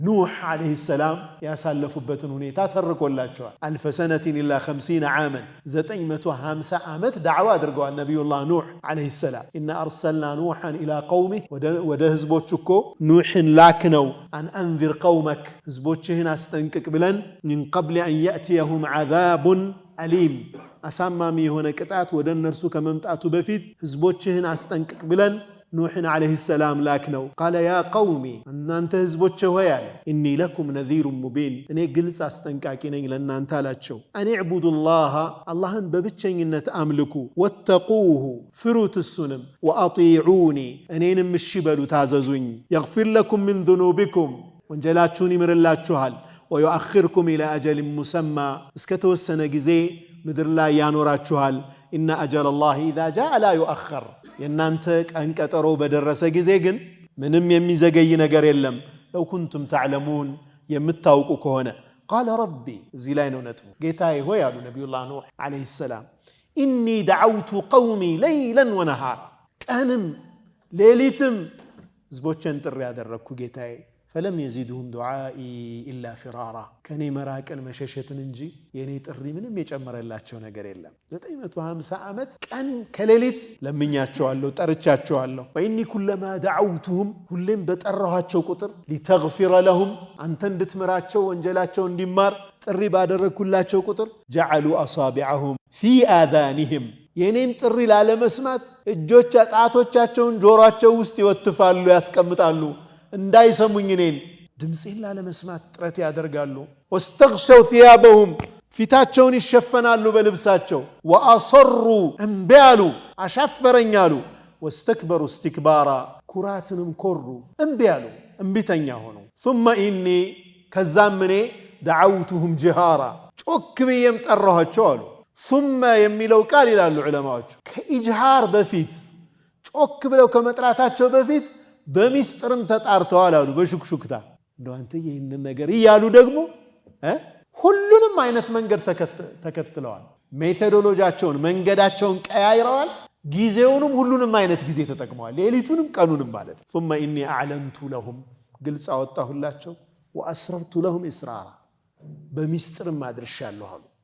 ኑህ ዓለይሂ ሰላም ያሳለፉበትን ሁኔታ ተርኮላቸዋል። አልፈ ሰነቲን ኢላ 50 ዓመን 950 ዓመት ዳዕዋ አድርገዋል ነቢዩላህ ኑህ ዓለይሂ ሰላም። ኢና አርሰልና ኑሐን ኢላ ቀውሚህ ወደ ህዝቦች እኮ ኑሕን ላክ ነው። አን አንዚር ቀውመክ ህዝቦችህን አስጠንቅቅ ብለን ሚን ቀብል አን የእትየሁም ዓዛቡን አሊም አሳማሚ የሆነ ቅጣት ወደ እነርሱ ከመምጣቱ በፊት ህዝቦችህን አስጠንቅቅ ብለን ኑሕን ዓለይሂ ሰላም ላክ ነው። ቃለ ያ ቀውሚ እናንተ ህዝቦቼ ሆይ አለ ኢኒ ለኩም ነዚሩን ሙቢን እኔ ግልጽ አስጠንቃቂ ነኝ ለእናንተ አላቸው። አን ዕቡዱላህ አላህን በብቸኝነት አምልኩ፣ ወተቁሁ ፍሩት እሱንም፣ ወአጢዑኒ እኔንም እሺ በሉ ታዘዙኝ፣ የግፊር ለኩም ምን ዙኑቢኩም ወንጀላችሁን ይምርላችኋል፣ ወዩአኽርኩም ኢላ አጀልን ሙሰማ እስከ ተወሰነ ጊዜ ምድር ላይ ያኖራችኋል። ኢነ አጀለላህ ኢዛ ጃአ ላ ዩአኸር የእናንተ ቀን ቀጠሮ በደረሰ ጊዜ ግን ምንም የሚዘገይ ነገር የለም። ለው ኩንቱም ተዕለሙን የምታውቁ ከሆነ ቃለ ረቢ እዚህ ላይ ነው ነጥቡ። ጌታዬ ሆይ አሉ ነቢዩላህ ኑህ ዓለይሂ ሰላም ኢኒ ደዓውቱ ቀውሚ ለይለን ወነሃራ ቀንም ሌሊትም ህዝቦቼን ጥሪ ያደረግኩ ጌታዬ ፈለም የዚድሁም ዱዓኢ ኢላ ፊራራ ከኔ መራቅን መሸሸትን እንጂ የኔ ጥሪ ምንም የጨመረላቸው ነገር የለም። 950 ዓመት ቀን ከሌሊት ለምኛቸዋለሁ፣ ጠርቻቸዋለሁ። ወኢኒ ኩለማ ደዓውቱሁም ሁሌም በጠራኋቸው ቁጥር ሊተግፊረ ለሁም አንተ እንድትምራቸው ወንጀላቸው እንዲማር ጥሪ ባደረግኩላቸው ቁጥር ጀዓሉ አሳቢዐሁም ፊ አዛኒህም የኔን ጥሪ ላለመስማት ጣቶቻቸውን ጆሮአቸው ውስጥ ይወትፋሉ፣ ያስቀምጣሉ እንዳይሰሙኝ እኔን ድምፄን ላለመስማት ጥረት ያደርጋሉ። ወስተግሸው ثيابهم ፊታቸውን ይሸፈናሉ በልብሳቸው። ወአሰሩ እምቢ አሉ አሻፈረኝ አሉ። ወስተክበሩ እስትክባራ ኩራትንም ኮሩ እምቢ አሉ እምቢተኛ ሆኑ። ثم ኢኒ ከዛም እኔ ደዓውቱሁም ጅሃራ ጮክ ብዬም ጠራኋቸው አሉ። ثم የሚለው ቃል ይላሉ ዑለማዎቹ ከኢጅሃር በፊት ጮክ ብለው ከመጥራታቸው በፊት በሚስጥርም ተጣርተዋል አሉ። በሹክሹክታ እንደው አንተ ይህንን ነገር እያሉ ደግሞ ሁሉንም አይነት መንገድ ተከትለዋል። ሜቶዶሎጂያቸውን መንገዳቸውን ቀያይረዋል። ጊዜውንም ሁሉንም አይነት ጊዜ ተጠቅመዋል። ሌሊቱንም ቀኑንም ማለት ثم إني أعلنت لهم ግልጽ አወጣሁላቸው። وأسررت لهم إسرارا በሚስጥርም አድርሻለሁ አሉ።